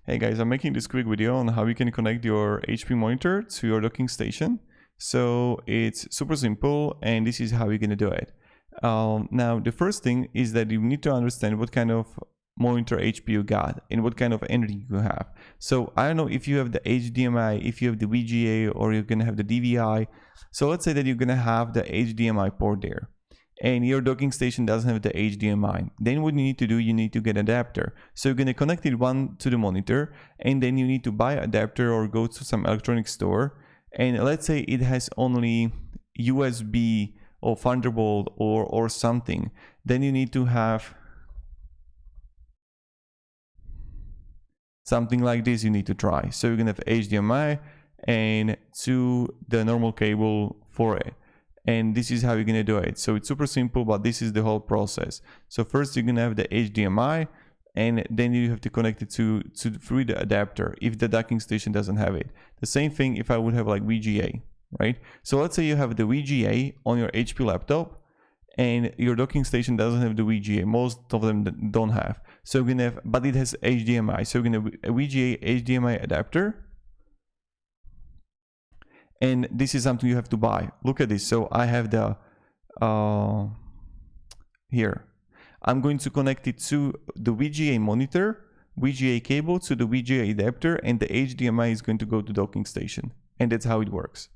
Hey guys, I'm making this quick video on how you can connect your HP monitor to your docking station. So it's super simple and this is how you're gonna do it. Now the first thing is that you need to understand what kind of monitor HP you got and what kind of energy you have. So I don't know if you have the HDMI, if you have the VGA, or you're gonna have the DVI. So let's say that you're gonna have the HDMI port there and your docking station doesn't have the HDMI. Then what you need to do, you need to get an adapter. So you're going to connect it one to the monitor, and then you need to buy an adapter or go to some electronic store. And let's say it has only USB or Thunderbolt or something. Then you need to have something like this you need to try. So you're going to have HDMI and to the normal cable for it. And this is how you're going to do it. So it's super simple, but this is the whole process. So first you're going to have the HDMI, and then you have to connect it through the adapter if the docking station doesn't have it. The same thing if I would have like VGA, right? So let's say you have the VGA on your HP laptop and your docking station doesn't have the VGA. Most of them don't have. So you're going to have, but it has HDMI. So you're going to have a VGA HDMI adapter. And this is something you have to buy. Look at this. So I have the here. I'm going to connect it to the VGA monitor, VGA cable to the VGA adapter, and the HDMI is going to go to docking station. And that's how it works.